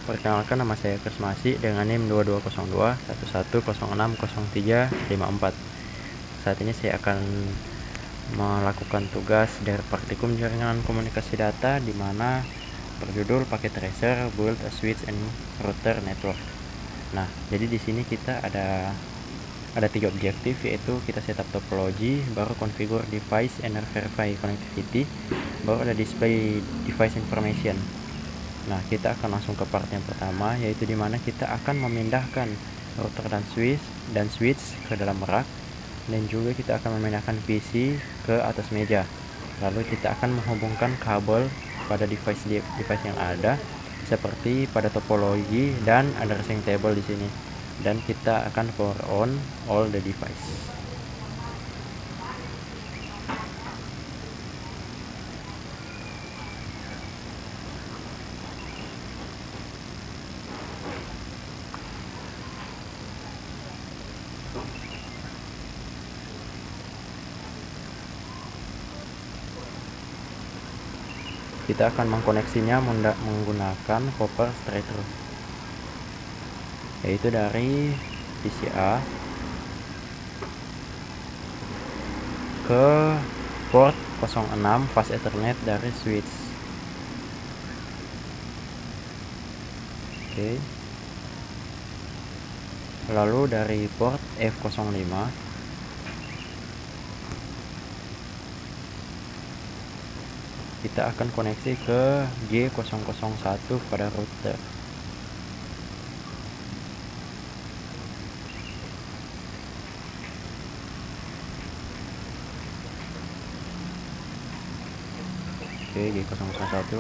Perkenalkan, nama saya Krismasi dengan NIM 2202 11060354. Saat ini saya akan melakukan tugas dari praktikum jaringan komunikasi data, di mana berjudul paket tracer build a switch and router network. Nah, jadi di sini kita ada 3 objektif, yaitu kita setup topologi, baru configure device and verify connectivity, baru ada display device information. Nah, kita akan langsung ke part yang pertama, yaitu dimana kita akan memindahkan router dan switch ke dalam rak, dan juga kita akan memindahkan PC ke atas meja. Lalu kita akan menghubungkan kabel pada device yang ada, seperti pada topologi dan addressing table di sini. Dan kita akan power on all the device. Kita akan mengkoneksinya menggunakan copper straight through, yaitu dari PCA ke port 06 fast Ethernet dari switch. Oke. Lalu dari port F05 kita akan koneksi ke G001 pada router. Oke, G001.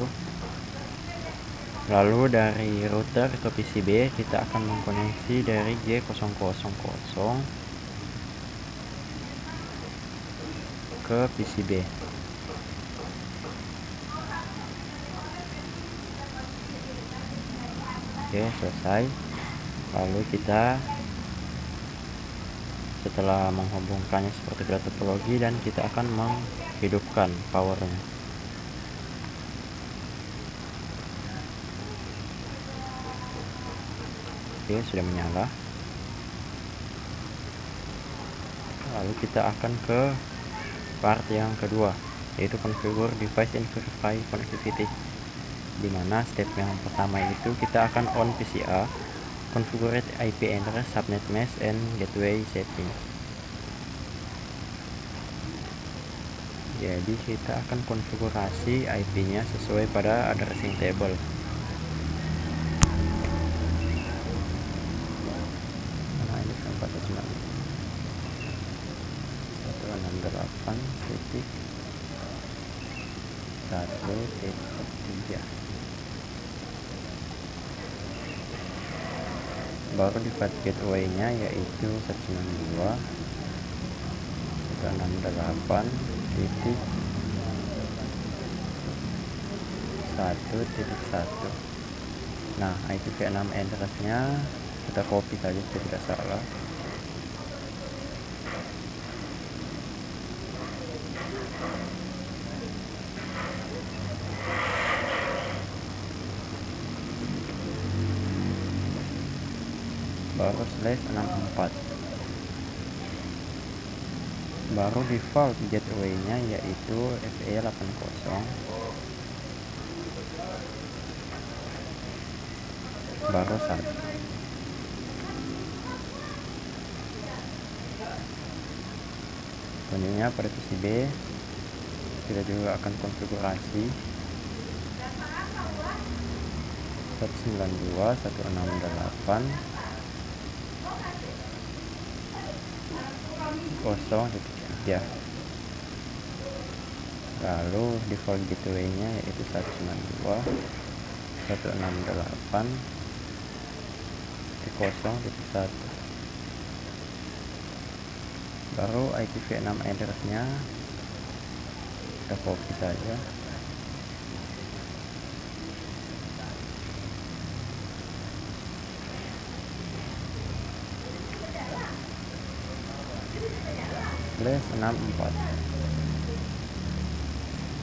Lalu dari router ke PCB kita akan mengkoneksi dari G000 ke PCB. Oke, selesai. Lalu kita setelah menghubungkannya seperti topologi, dan kita akan menghidupkan powernya. Oke, sudah menyala. Lalu kita akan ke part yang kedua, yaitu configure device and verify connectivity, dimana step yang pertama itu kita akan on PCA, configure IP address, subnet mask, and gateway setting. Jadi kita akan konfigurasi IP-nya sesuai pada addressing table. Nah, ini 168.1.1.3. Baru device gateway-nya yaitu 192.168.1.1. Nah, IPv6 address-nya kita copy saja supaya tidak salah. Baru /64. Baru default gateway-nya yaitu FE80. Baru 1. Selanjutnya pada PCB kita juga akan konfigurasi 192.168.0.3. Lalu default gateway-nya yaitu 192.168.0.1. Baru IPv6 address-nya kita copy saja. /64.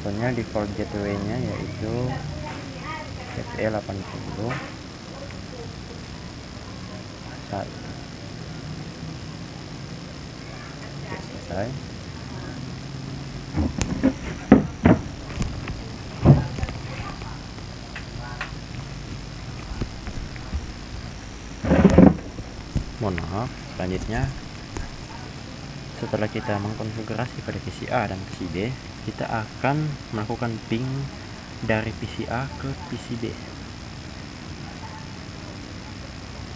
Soalnya default gateway-nya yaitu FE80. R1. Oke, selesai. Mohon maaf, selanjutnya setelah kita mengkonfigurasi pada PC A dan PC B, kita akan melakukan ping dari PC A ke PC B.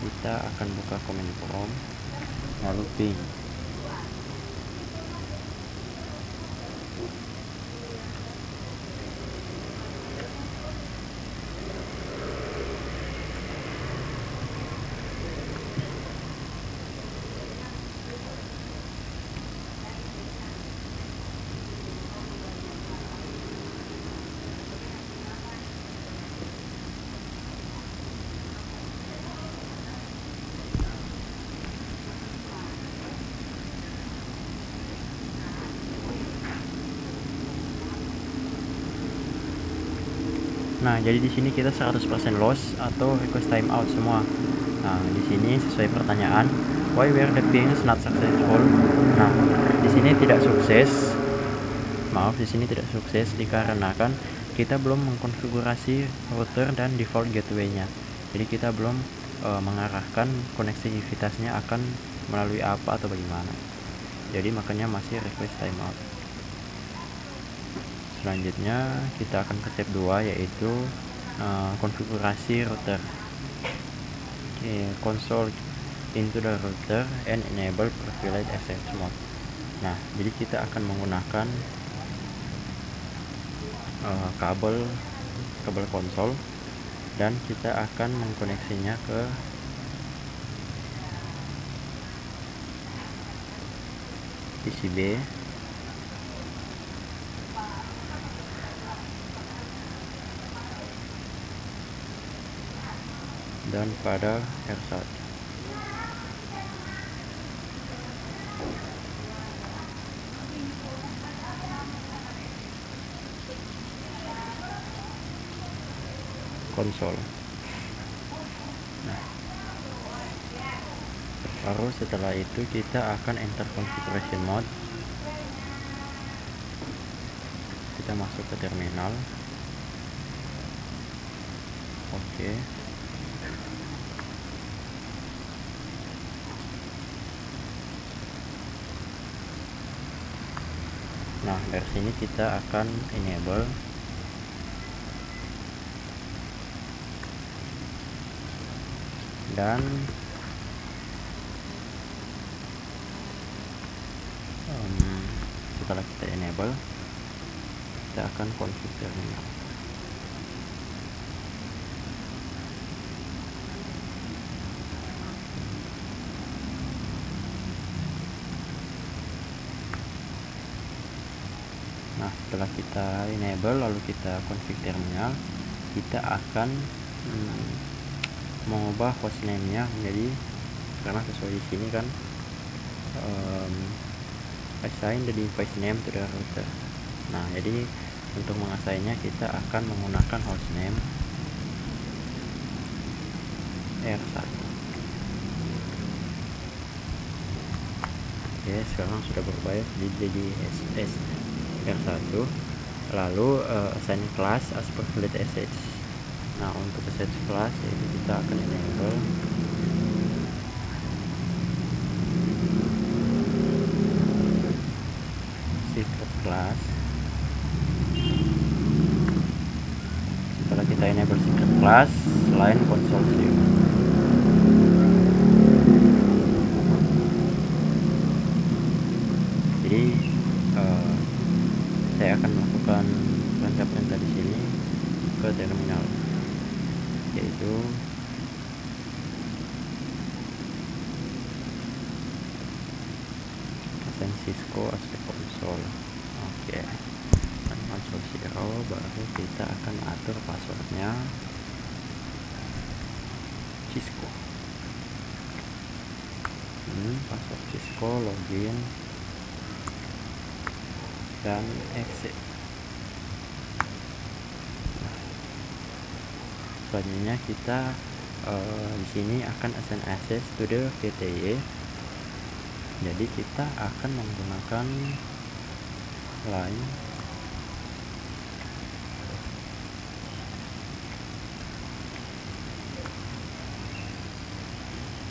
Kita akan buka command prompt lalu ping. Nah, jadi di sini kita 100% loss atau request timeout semua. Nah, di sini sesuai pertanyaan, why were the pings not successful? Nah, di sini tidak sukses. Maaf, di sini tidak sukses dikarenakan kita belum mengkonfigurasi router dan default gateway-nya. Jadi kita belum mengarahkan koneksivitasnya akan melalui apa atau bagaimana. Jadi makanya masih request timeout. Selanjutnya kita akan ke step 2, yaitu konfigurasi router. Console into the router and enable privileged access mode. Nah, jadi kita akan menggunakan kabel konsol dan kita akan mengkoneksinya ke PCB dan pada R1. Konsol. Nah, baru setelah itu kita akan enter configuration mode. Kita masuk ke terminal. Oke. Nah, dari sini kita akan enable dan setelah kita enable, kita akan config terminal. Nah, setelah kita enable lalu kita config terminal, kita akan mengubah hostname-nya menjadi, karena sesuai di sini kan, assign the device name to the router. Nah, jadi untuk mengasainnya kita akan menggunakan hostname R1. Oke, sekarang sudah berubah jadi SS R1. Lalu assign class as privileged access. Nah, untuk access class yaitu kita akan enable secret class. Setelah kita enable secret class, selain console view, jadi saya akan melakukan perintah-perintah di sini ke terminal, yaitu assign Cisco as the console. Oke, dan console 0, baru kita akan atur passwordnya Cisco. Password Cisco, login dan exit. Nah, selanjutnya kita di sini akan assign access to the VTY. Jadi kita akan menggunakan line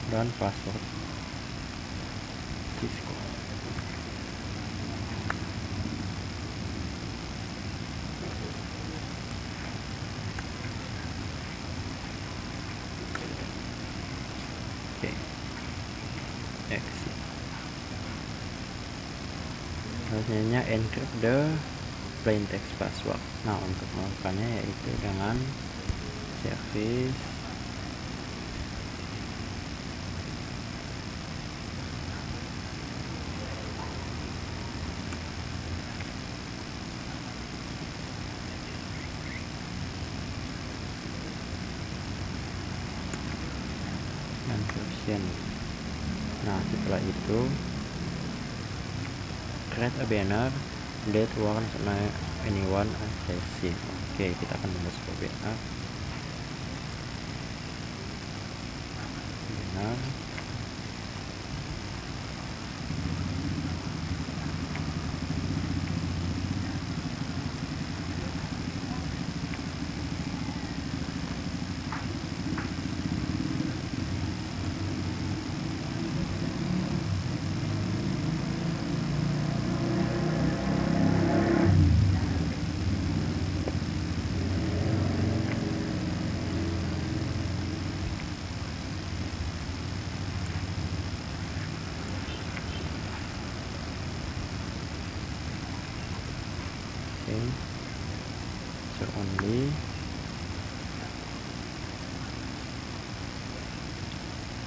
dan password Cisco. Oke, exit. Selanjutnya encrypt the plain text password. Nah, untuk melakukannya yaitu dengan service encryption. Nah, setelah itu create a banner that warns anyone accessing. Oke, kita akan membuat sebuah banner. So only,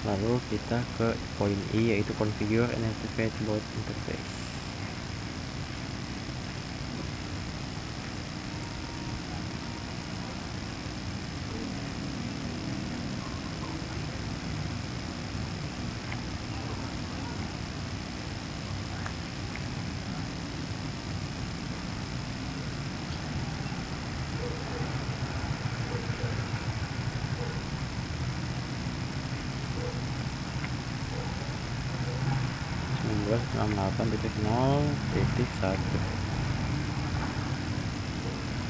lalu kita ke poin I yaitu configure and activate both interface. Windows 68.0.1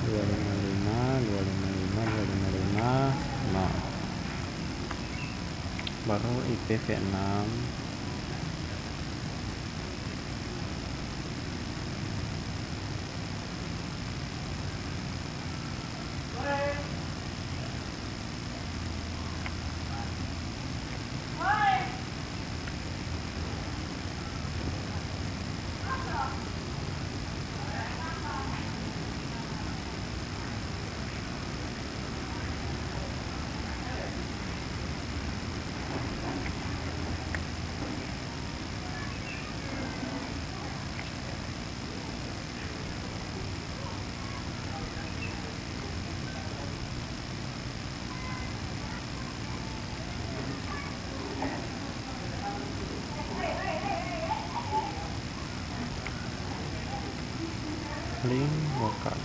255 baru IPv6 link lokal.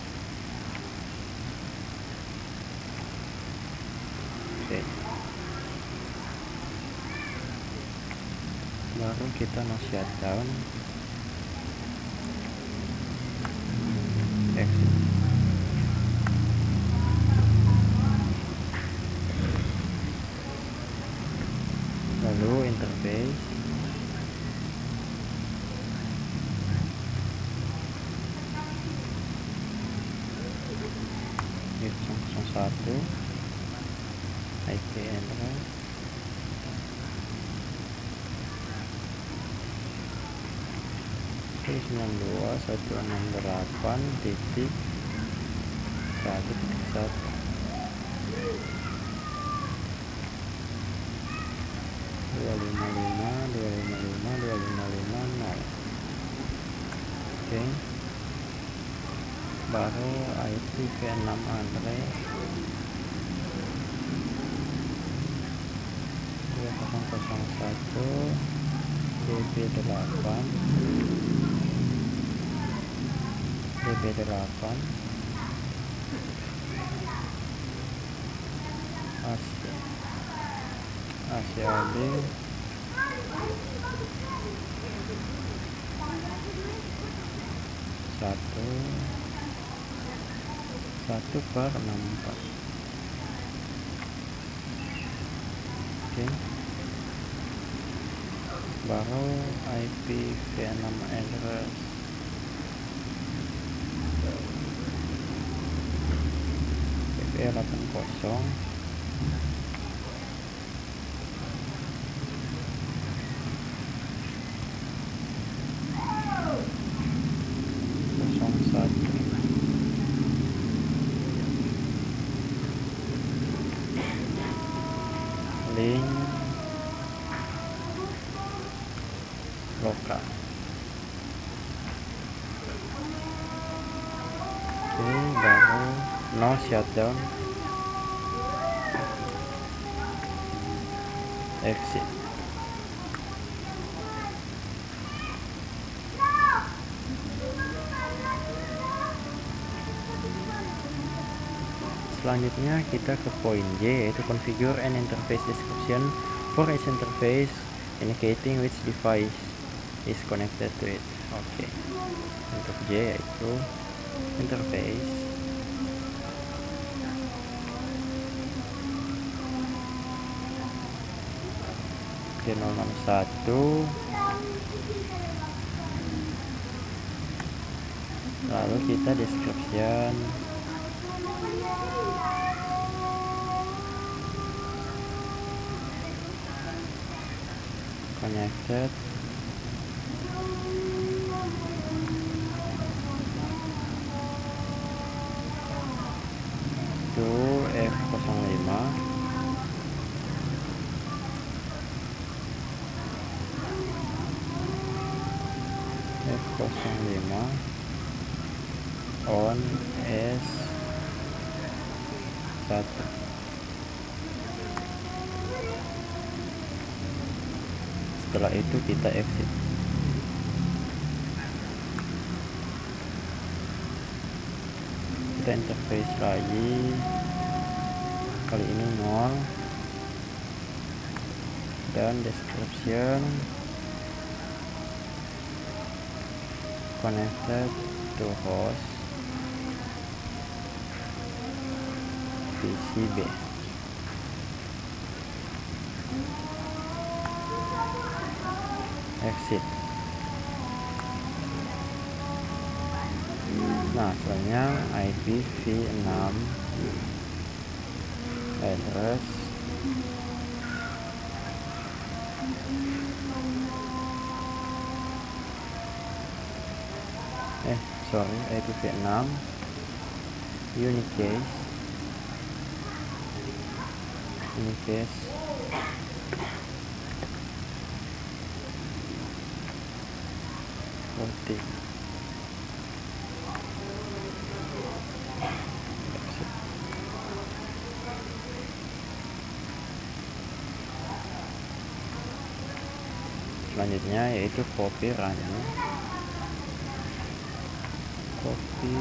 Oke, baru kita no shutdown, exit. Lalu interface X01 IP address itu 92.168.1.1 255.255.255.0. Oke, baru IPv6 address 2001 DB8 AC. ACAB 1/64. Oke, baru IPv6 address PP80 01 link lokal. Oke, baru no shutdown, exit. Selanjutnya kita ke poin J, yaitu configure an interface description for each interface indicating which device is connected to it. Oke, untuk J yaitu interface. Oke, 001, lalu kita description connected to F05 on S1. Setelah itu kita exit. Kita interface lagi, kali ini 0, dan description connected to host PCB. Exit. Nah, selanjutnya IPv6 address IPv6 unicase 40. Selanjutnya yaitu copy running, copy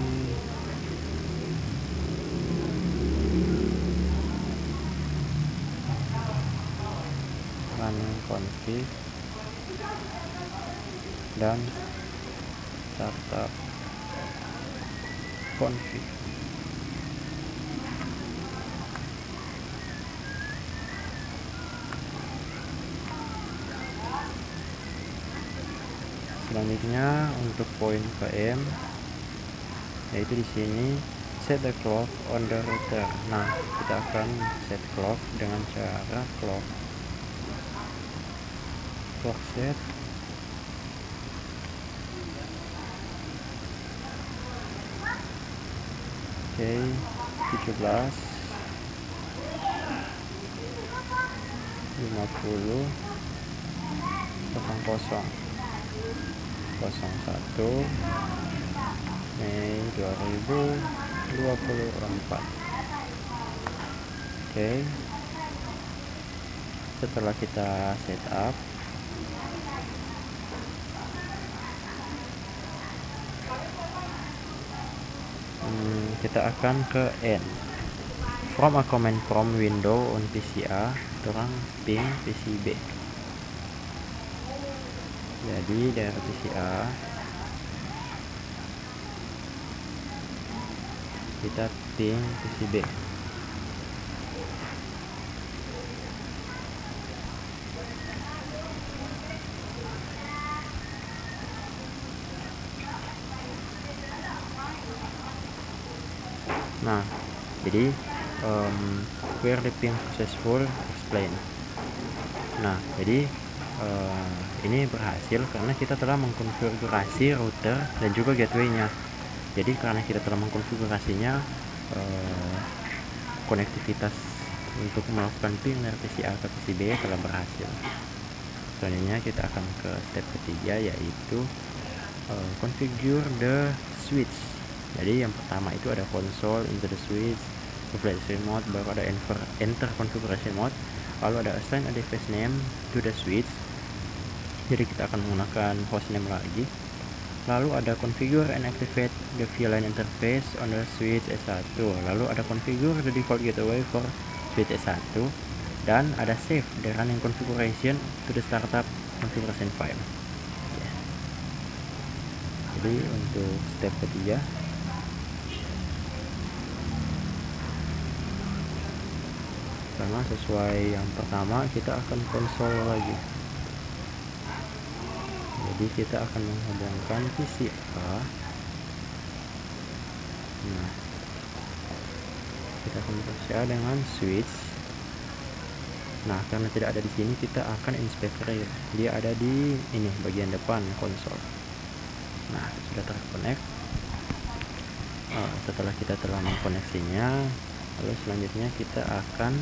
running config dan startup config. Selanjutnya untuk poin PM, yaitu di sini set the clock on the router. Nah, kita akan set clock dengan cara clock set oke 17 50 00 01 Mei 2024. Oke, setelah kita setup, kita akan ke end. From a command prompt window on PCA, orang ping PCB. Jadi dari PC A kita ping PCB. Nah, jadi where the ping successful explain. Nah, jadi ini berhasil karena kita telah mengkonfigurasi router dan juga gateway-nya. Jadi karena kita telah mengkonfigurasinya, konektivitas untuk melakukan ping dari PC A ke PC B telah berhasil. Selanjutnya kita akan ke step ketiga, yaitu configure the switch. Jadi yang pertama itu ada console, into the switch, configuration mode, baru ada enter configuration mode, lalu ada assign a device name to the switch. Jadi kita akan menggunakan hostname lagi. Lalu ada configure and activate the VLAN interface on the switch S1. Lalu ada configure the default gateway for switch S1, dan ada save the running configuration to the startup configuration file. Jadi untuk step ketiga, karena sesuai yang pertama, kita akan konsol lagi. Jadi kita akan menghubungkan PC A. Nah, kita akan PC A dengan switch. Nah, karena tidak ada di sini, kita akan inspect real. Dia ada di ini bagian depan konsol. Nah, sudah terkonek. Setelah kita telah mengkoneksinya, lalu selanjutnya kita akan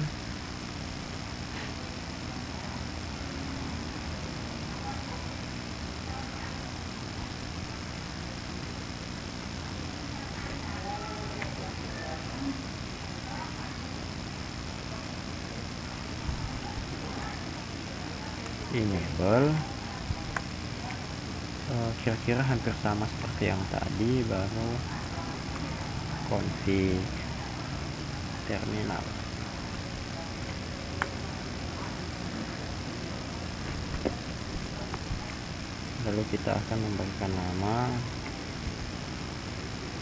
enable. Kira-kira hampir sama seperti yang tadi, baru config terminal. Lalu kita akan memberikan nama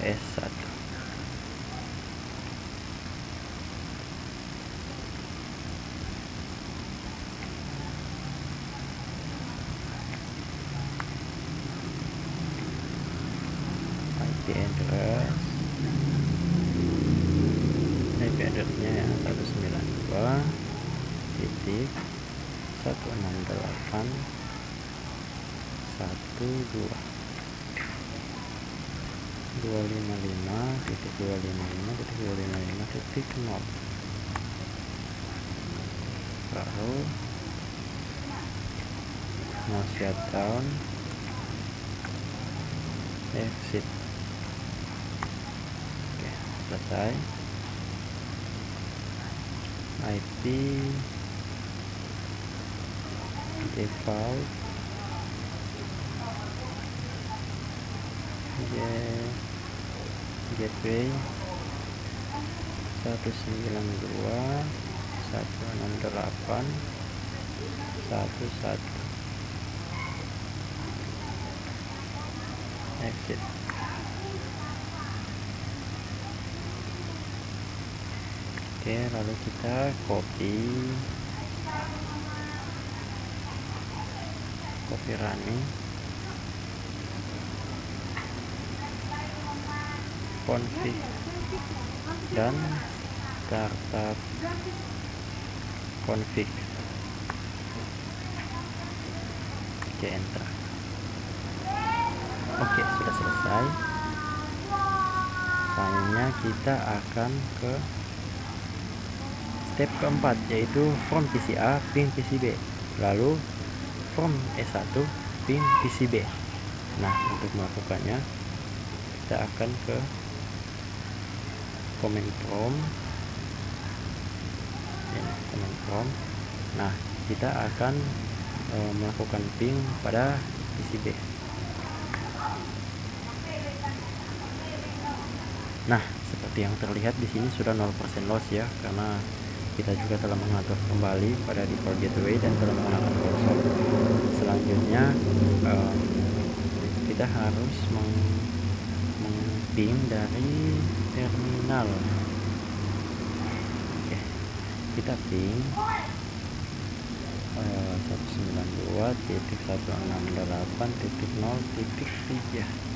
S1. IP address-nya yang 192.168.255.255.255.0. Baru mau shutdown, exit. Oke, selesai. IP default gateway 192.168.11 exit. Oke, lalu kita copy running, config, dan startup config. Oke, enter. Oke, sudah selesai. Selanjutnya kita akan ke step keempat, yaitu from PC A ping PCB, lalu from S1 ping PCB. Nah, untuk melakukannya kita akan ke command prompt. Nah, kita akan melakukan ping pada PCB. Nah, seperti yang terlihat di sini sudah 0% loss ya, karena kita juga telah mengatur kembali pada default gateway dan telah menggunakan console. Selanjutnya kita harus meng-ping dari terminal. Oke, kita ping 192.168.0.3.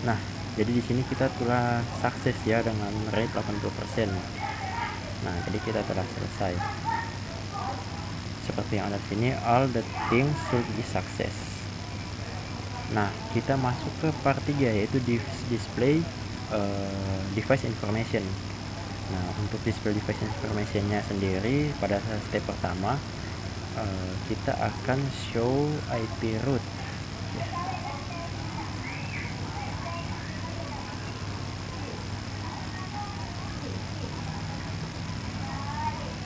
Nah, jadi di sini kita telah sukses ya dengan rate 80%. Nah, jadi kita telah selesai. Seperti yang ada di sini, all the things should be success. Nah, kita masuk ke part 3, yaitu display device information. Nah, untuk display device informationnya sendiri, pada step pertama kita akan show IP route.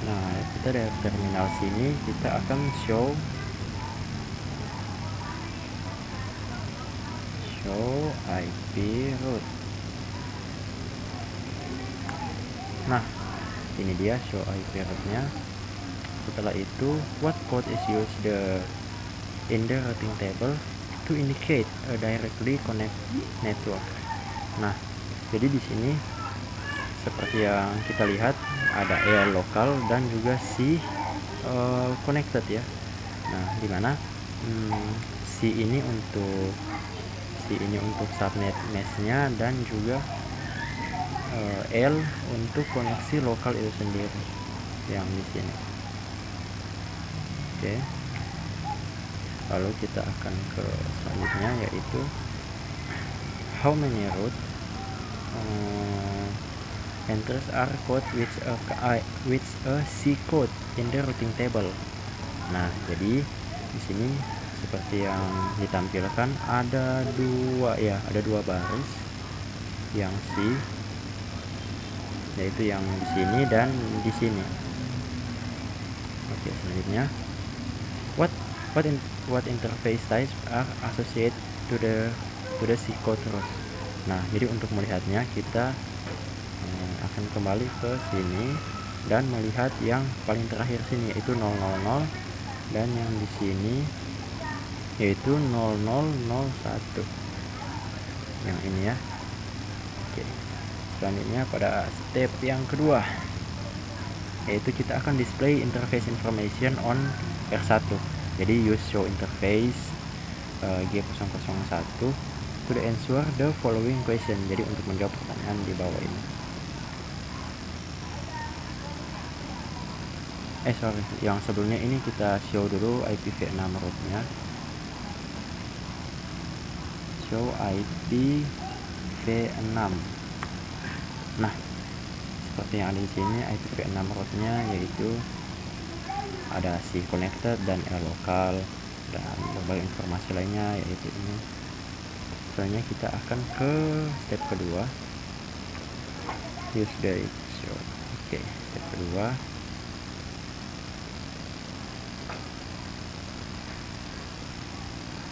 Nah, kita dari terminal sini kita akan show IP route. Nah, ini dia show IP route-nya. Setelah itu, what code is used in the routing table to indicate a directly connect network. Nah, jadi di sini seperti yang kita lihat ada EL lokal dan juga C connected ya. Nah, dimana C ini untuk subnet mesh-nya dan juga L untuk koneksi lokal itu sendiri yang di sini. Oke. Lalu kita akan ke selanjutnya, yaitu how many route enters are code with a C code in the routing table. Nah, jadi di sini seperti yang ditampilkan ada dua baris yang C, yaitu yang di sini dan di sini. Oke, selanjutnya what interface types are associated to the C code rows. Nah, jadi untuk melihatnya kita akan kembali ke sini dan melihat yang paling terakhir sini, yaitu 000, dan yang di sini yaitu 0001 yang ini ya. Oke, selanjutnya pada step yang kedua, yaitu kita akan display interface information on R1. Jadi use show interface G001 to answer the following question. Jadi untuk menjawab pertanyaan di bawah ini. Yang sebelumnya ini kita show dulu IPv6 route-nya. Show IPv6. Nah, seperti yang ada di sini IPv6 route-nya yaitu ada C connected dan L lokal dan berbagai informasi lainnya, yaitu ini. Selanjutnya kita akan ke step kedua, use the show. Oke, step kedua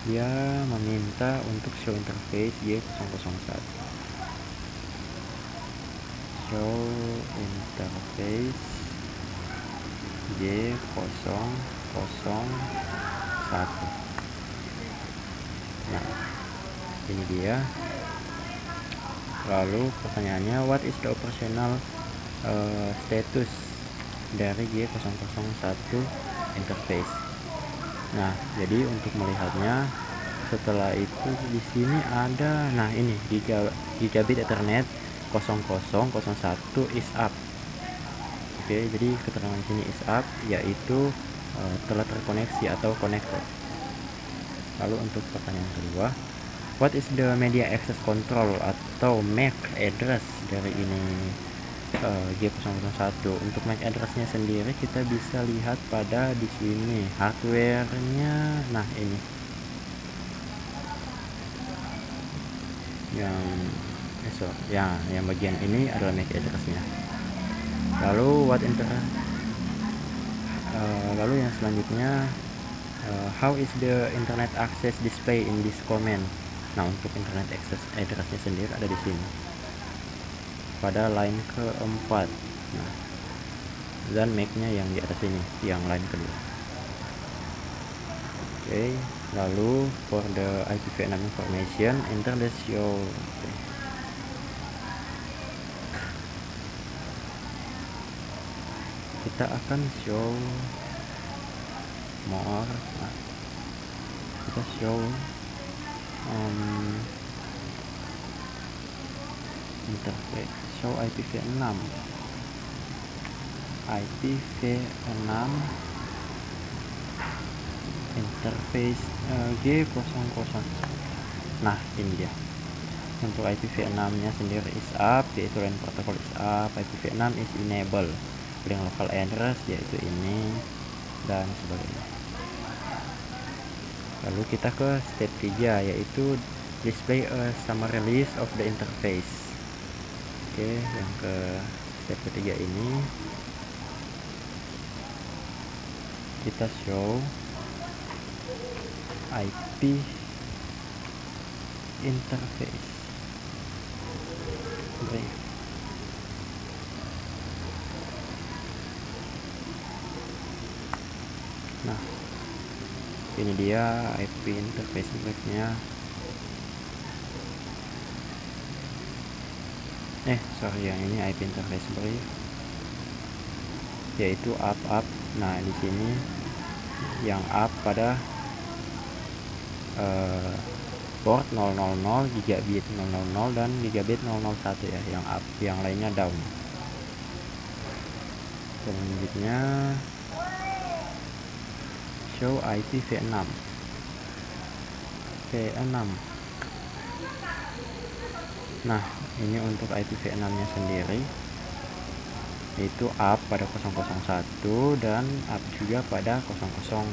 dia meminta untuk show interface G001. Show interface G001. Nah, ini dia. Lalu pertanyaannya, what is the operational status dari G001 interface? Nah, jadi untuk melihatnya, setelah itu di sini ada, nah ini gigabit Ethernet 0001 is up. Oke, jadi keterangan di sini is up, yaitu telah terkoneksi atau connected. Lalu untuk pertanyaan kedua, what is the media access control atau MAC address dari ini G001? Untuk MAC addressnya sendiri kita bisa lihat pada di sini hardwarenya. Nah, ini yang bagian ini adalah MAC addressnya. Lalu lalu yang selanjutnya, how is the internet access display in this command? Nah, untuk internet access addressnya sendiri ada di sini. pada line keempat. Nah, dan MAC-nya yang di atas ini, yang line kedua. Oke, lalu for the IPv6 information, enter the show. Kita akan show more. Nah, kita show interface, show IPv6 interface G00. Nah, ini dia. Untuk IPv6 nya sendiri is up, yaitu line protocol is up, IPv6 is enable, dengan local address yaitu ini dan sebagainya. Lalu kita ke step 3, yaitu display a summary list of the interface. Oke, yang ke step ketiga ini kita show IP interface brief. Nah, ini dia IP interface briefnya. Yang ini IP interface brief, yaitu up. Nah, di sini yang up pada port 000, gigabit 000 dan gigabit 001 ya, yang up, yang lainnya down. Selanjutnya show IPv6 Nah, ini untuk IPv6 nya sendiri, yaitu up pada 001 dan up juga pada 000.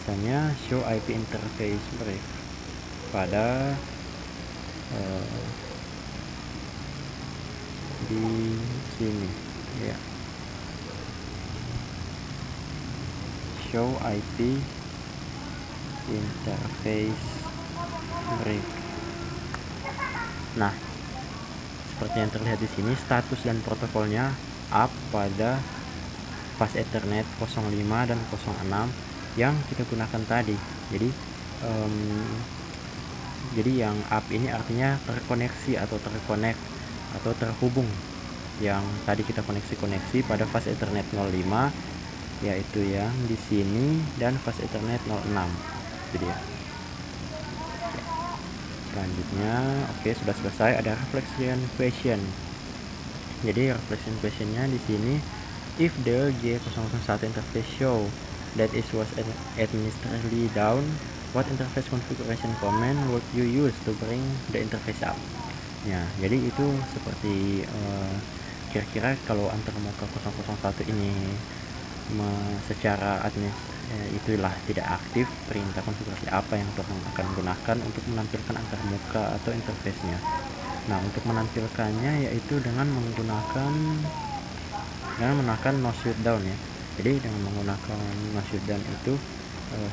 Misalnya show IP interface brief pada di sini ya, show IP interface brief. Nah, seperti yang terlihat di sini, status dan protokolnya up pada fast Ethernet 05 dan 06 yang kita gunakan tadi. Jadi yang up ini artinya terkoneksi atau terkonek atau terhubung. Yang tadi kita koneksi pada fast Ethernet 05, yaitu yang di sini, dan fast Ethernet 06. Itu dia. Selanjutnya, sudah selesai. Ada reflection question. Jadi reflection questionnya di sini, if the G001 interface show that it was administratively down, what interface configuration command would you use to bring the interface up? Ya, jadi itu seperti kira-kira kalau antarmuka 001 ini secara itulah tidak aktif, perintah konfigurasi apa yang Tuhan akan gunakan untuk menampilkan antarmuka atau interface-nya. Nah, untuk menampilkannya yaitu dengan menggunakan no shutdown ya. Jadi dengan menggunakan no shutdown itu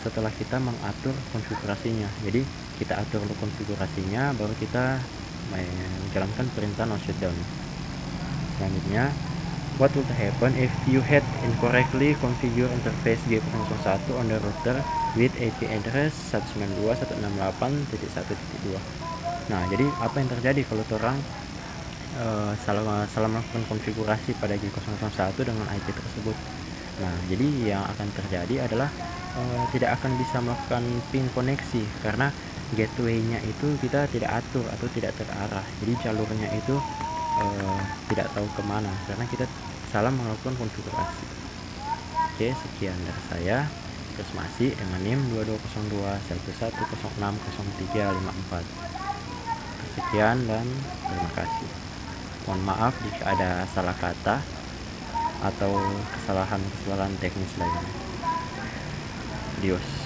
setelah kita mengatur konfigurasinya. Jadi kita atur dulu konfigurasinya, baru kita menjalankan perintah no shutdown. Selanjutnya, what would happen if you had incorrectly configured interface G001 on the router with IP address 192.168.1.2? Nah, jadi apa yang terjadi kalau orang salah melakukan konfigurasi pada G001 dengan IP tersebut? Nah, jadi yang akan terjadi adalah tidak akan bisa melakukan ping koneksi karena gateway-nya itu kita tidak atur atau tidak terarah. Jadi jalurnya itu tidak tahu kemana karena kita salah melakukan konfigurasi. Oke, sekian dari saya. Terus masih dengan NIM 220211060354. Sekian dan terima kasih. Mohon maaf jika ada salah kata atau kesalahan teknis lainnya. Adios.